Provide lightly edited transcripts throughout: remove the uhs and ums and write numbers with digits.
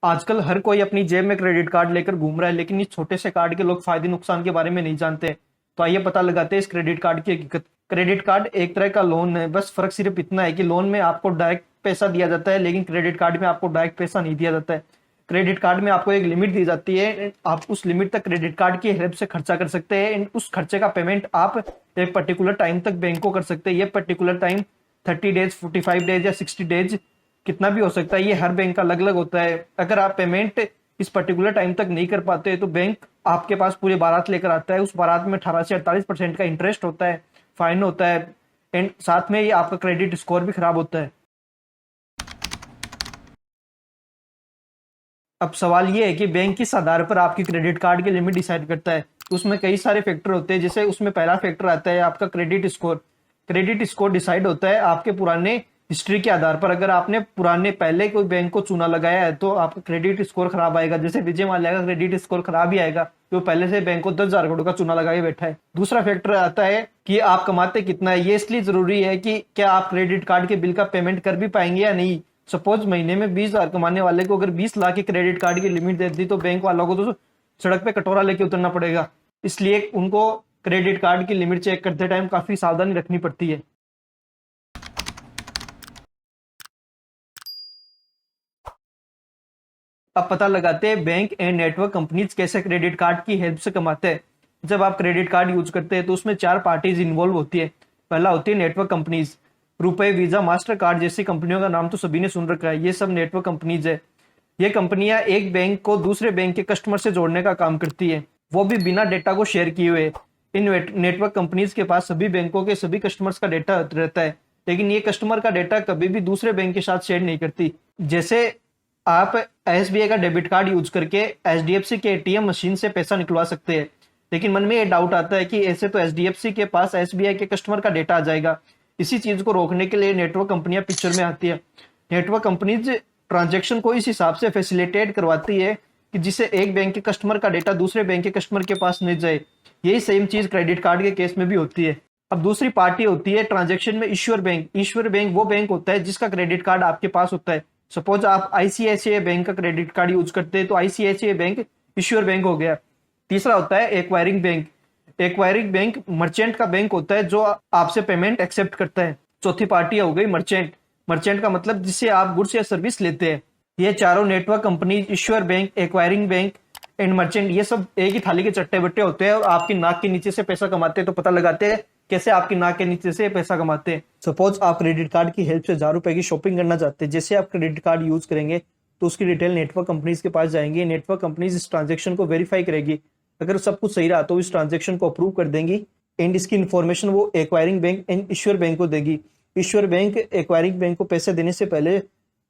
आजकल हर कोई अपनी जेब में क्रेडिट कार्ड लेकर घूम रहा है, लेकिन इस छोटे से कार्ड के लोग फायदे नुकसान के बारे में नहीं जानते। तो आइए पता लगाते हैं इस क्रेडिट कार्ड की हकीकत। क्रेडिट कार्ड एक तरह का लोन है, बस फर्क सिर्फ इतना है कि लोन में आपको डायरेक्ट पैसा दिया जाता है, लेकिन क्रेडिट कार्ड में आपको डायरेक्ट पैसा नहीं दिया जाता है। क्रेडिट कार्ड में आपको एक लिमिट दी जाती है, आप उस लिमिट तक क्रेडिट कार्ड की हेल्प से खर्चा कर सकते हैं। उस खर्चे का पेमेंट आप एक पर्टिकुलर टाइम तक बैंक को कर सकते हैं। ये पर्टिकुलर टाइम 30 डेज, 45 डेज या 60 डेज कितना भी हो सकता है। ये हर बैंक का अलग अलग होता है। अगर आप पेमेंट इस पर्टिकुलर टाइम तक नहीं कर पाते तो बैंक आपके पास पूरी बारात लेकर आता है। उस बारात में 18 से 48% का इंटरेस्ट होता है, फाइन होता है, एंड साथ में ये आपका क्रेडिट स्कोर भी खराब होता है। अब सवाल ये है कि बैंक किस आधार पर आपकी क्रेडिट कार्ड की लिमिट डिसाइड करता है। उसमें कई सारे फैक्टर होते हैं, जैसे उसमें पहला फैक्टर आता है आपका credit score. Credit score decide होता है आपके पुराने हिस्ट्री के आधार पर। अगर आपने पुराने पहले कोई बैंक को चूना लगाया है तो आपका क्रेडिट स्कोर खराब आएगा। जैसे विजय माल्या का क्रेडिट स्कोर खराब ही आएगा, तो पहले से बैंक को 10,000 करोड़ का चूना लगा के बैठा है। दूसरा फैक्टर आता है कि आप कमाते कितना है। ये इसलिए जरूरी है कि क्या आप क्रेडिट कार्ड के बिल का पेमेंट कर भी पाएंगे या नहीं। सपोज महीने में 20,000 कमाने वाले को अगर 20 लाख की क्रेडिट कार्ड की लिमिट दे दी तो बैंक वालों को तो सड़क पे कटोरा लेके उतरना पड़ेगा। इसलिए उनको क्रेडिट कार्ड की लिमिट चेक करते टाइम काफी सावधानी रखनी पड़ती है। अब पता लगाते हैं बैंक एंड नेटवर्क कंपनीज कैसे क्रेडिट कार्ड की हेल्प से कमाते हैं। जब आप क्रेडिट कार्ड यूज करते हैं तो उसमें 4 पार्टीज इन्वॉल्व होती है। पहला होती है नेटवर्क कंपनीज। रुपए, वीजा, मास्टर कार्ड जैसी कंपनियों का नाम तो सभी ने सुन रखा है। ये सब नेटवर्क कंपनीज है। ये कंपनियां एक बैंक को दूसरे बैंक के कस्टमर से जोड़ने का काम करती है, वो भी बिना डेटा को शेयर किए हुए। इन नेटवर्क कंपनीज के पास सभी बैंकों के सभी कस्टमर्स का डेटा रहता है, लेकिन ये कस्टमर का डेटा कभी भी दूसरे बैंक के साथ शेयर नहीं करती। जैसे आप एसबीआई का डेबिट कार्ड यूज करके एचडीएफसी के एटीएम मशीन से पैसा निकलवा सकते हैं, लेकिन मन में ये डाउट आता है कि ऐसे तो एचडीएफसी के पास एसबीआई के कस्टमर का डेटा आ जाएगा। इसी चीज को रोकने के लिए नेटवर्क कंपनियां पिक्चर में आती है। नेटवर्क कंपनीज ट्रांजैक्शन को इस हिसाब से फैसिलिटेट करवाती है कि जिससे एक बैंक के कस्टमर का डेटा दूसरे बैंक के कस्टमर के पास नहीं जाए। यही सेम चीज क्रेडिट कार्ड के केस में भी होती है। अब दूसरी पार्टी होती है ट्रांजैक्शन में इश्यूअर बैंक। इश्यूअर बैंक वो बैंक होता है जिसका क्रेडिट कार्ड आपके पास होता है। सपोज आप आईसीआईसीआई बैंक का क्रेडिट कार्ड यूज करते हैं तो आईसीआईसीआई बैंक इश्यूअर बैंक हो गया। तीसरा होता है acquiring bank. Acquiring bank merchant का बैंक होता है जो आपसे पेमेंट एक्सेप्ट करता है। चौथी पार्टी हो गई मर्चेंट। मर्चेंट का मतलब जिससे आप गुड्स या सर्विस लेते हैं। ये चारों network company issuer bank, acquiring bank and merchant, ये सब एक ही थाली के चट्टे बट्टे होते हैं और आपकी नाक के नीचे से पैसा कमाते हैं। तो पता लगाते हैं कैसे आपकी नाक के नीचे से पैसा कमाते हैं। सपोज आप क्रेडिट कार्ड की हेल्प से 1,000 रुपए की शॉपिंग करना चाहते हैं। जैसे आप क्रेडिट कार्ड यूज करेंगे तो उसकी डिटेल नेटवर्क कंपनीज के पास जाएंगे। नेटवर्क कंपनीज इस ट्रांजेक्शन को वेरीफाई करेगी। अगर सब कुछ सही रहा तो इस ट्रांजेक्शन को अप्रूव कर देंगी एंड इसकी इन्फॉर्मेशन वो acquiring bank and issuer bank को देगी। इश्यूअर बैंक एक्वायरिंग बैंक को पैसे देने से पहले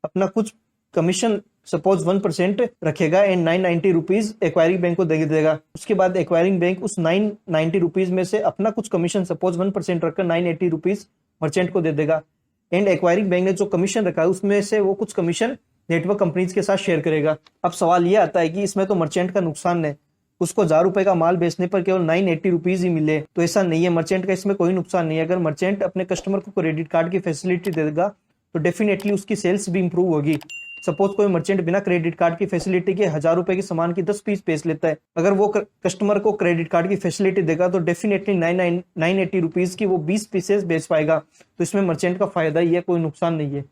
अपना कुछ कमीशन सपोज 1% रखेगा एंड 990 रुपीज एक्वायरिंग बैंक को दे देगा। उसके बाद एक्वायरिंग बैंक उस 990 रुपीज में से अपना कुछ कमीशन सपोज 1% रखकर 980 रुपीज मर्चेंट को दे देगा। एंड एक्वायरिंग बैंक ने जो कमीशन रखा है उसमें से वो कुछ कमीशन नेटवर्क कंपनीज के साथ शेयर करेगा। अब सवाल ये आता है कि इसमें तो मर्चेंट का नुकसान है। उसको 1,000 रुपए का माल बेचने पर केवल 980 रुपीज ही मिले, तो ऐसा नहीं है। मर्चेंट का इसमें कोई नुकसान नहीं है। अगर मर्चेंट अपने कस्टमर को क्रेडिट कार्ड की फैसिलिटी देगा तो डेफिनेटली उसकी सेल्स भी इंप्रूव होगी। सपोज कोई मर्चेंट बिना क्रेडिट कार्ड की फैसिलिटी के 1,000 रुपए के सामान की 10 पीस बेच लेता है। अगर वो कस्टमर को क्रेडिट कार्ड की फैसिलिटी देगा तो डेफिनेटली 980 रुपीज की वो 20 पीसेस बेच पाएगा। तो इसमें मर्चेंट का फायदा ही है, कोई नुकसान नहीं है।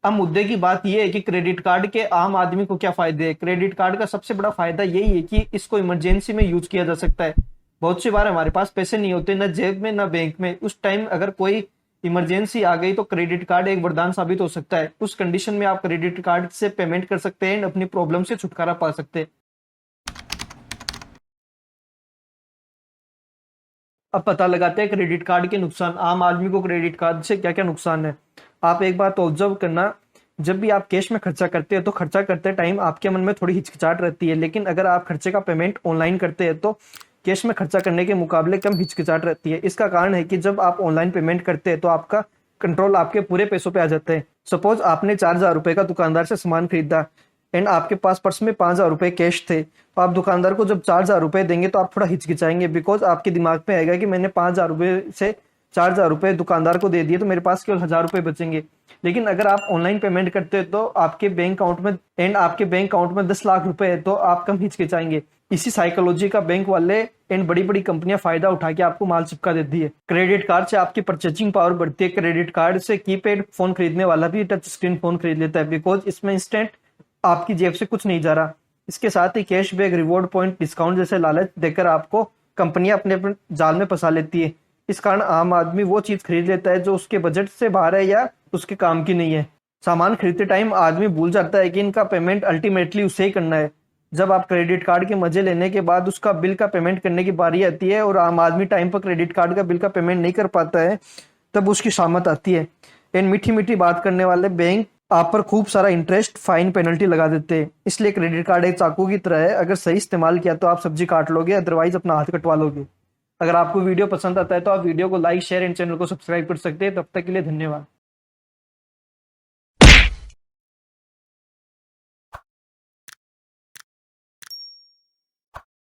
अब मुद्दे की बात यह है कि क्रेडिट कार्ड के आम आदमी को क्या फायदे हैं। क्रेडिट कार्ड का सबसे बड़ा फायदा यही है कि इसको इमरजेंसी में यूज किया जा सकता है। बहुत सी बार हमारे पास पैसे नहीं होते, न जेब में न बैंक में। उस टाइम अगर कोई इमरजेंसी आ गई तो क्रेडिट कार्ड एक वरदान साबित हो सकता है। उस कंडीशन में आप क्रेडिट कार्ड से पेमेंट कर सकते हैं, अपनी प्रॉब्लम से छुटकारा पा सकते हैं। अब पता लगाते हैं क्रेडिट कार्ड के नुकसान। आम आदमी को क्रेडिट कार्ड से क्या क्या नुकसान है। आप एक बात ऑब्जर्व करना, जब भी आप कैश में खर्चा करते हैं तो खर्चा करते टाइम आपके मन में थोड़ी हिचकिचाहट रहती है, लेकिन अगर आप खर्चे का पेमेंट ऑनलाइन करते हैं तो कैश में खर्चा करने के मुकाबले कम हिचकिचाहट रहती है। इसका कारण है कि जब आप ऑनलाइन पेमेंट करते हैं तो आपका कंट्रोल आपके पूरे पैसों पे आ जाता है। सपोज आपने 4,000 रुपए का दुकानदार से सामान खरीदा एंड आपके पास पर्स में 5,000 रुपए कैश थे, तो आप दुकानदार को जब 4,000 रुपए देंगे तो आप थोड़ा हिचकिचाएंगे, बिकॉज आपके दिमाग में आएगा कि मैंने 5,000 रुपए से 4,000 रुपए दुकानदार को दे दिए तो मेरे पास केवल 1,000 रुपए बचेंगे। लेकिन अगर आप ऑनलाइन पेमेंट करते हैं तो आपके बैंक अकाउंट में 10 लाख रुपए है तो आप कम हिचकिचाएंगे। इसी साइकोलॉजी का बैंक वाले एंड बड़ी बड़ी कंपनियां फायदा उठा के आपको माल चिपका देती है। क्रेडिट कार्ड से आपकी परचेजिंग पावर बढ़ती है। क्रेडिट कार्ड से कीपैड फोन खरीदने वाला भी टच स्क्रीन फोन खरीद लेता है, बिकॉज इसमें इंस्टेंट आपकी जेब से कुछ नहीं जा रहा। इसके साथ ही कैशबैक, रिवॉर्ड पॉइंट, डिस्काउंट जैसे लालच देकर आपको कंपनियां अपने जाल में फंसा लेती है। इस कारण आम आदमी वो चीज खरीद लेता है जो उसके बजट से बाहर है या उसके काम की नहीं है। सामान खरीदते टाइम आदमी भूल जाता है कि इनका पेमेंट अल्टीमेटली उसे ही करना है। जब आप क्रेडिट कार्ड के मजे लेने के बाद उसका बिल का पेमेंट करने की बारी आती है और आम आदमी टाइम पर क्रेडिट कार्ड का बिल का पेमेंट नहीं कर पाता है, तब उसकी शामत आती है। इन मीठी मीठी बात करने वाले बैंक आप पर खूब सारा इंटरेस्ट, फाइन, पेनल्टी लगा देते हैं। इसलिए क्रेडिट कार्ड एक चाकू की तरह है, अगर सही इस्तेमाल किया तो आप सब्जी काट लोगे, अदरवाइज अपना हाथ कटवा लोगे। अगर आपको वीडियो पसंद आता है तो आप वीडियो को लाइक, शेयर एंड चैनल को सब्सक्राइब कर सकते हैं। तब तक के लिए धन्यवाद।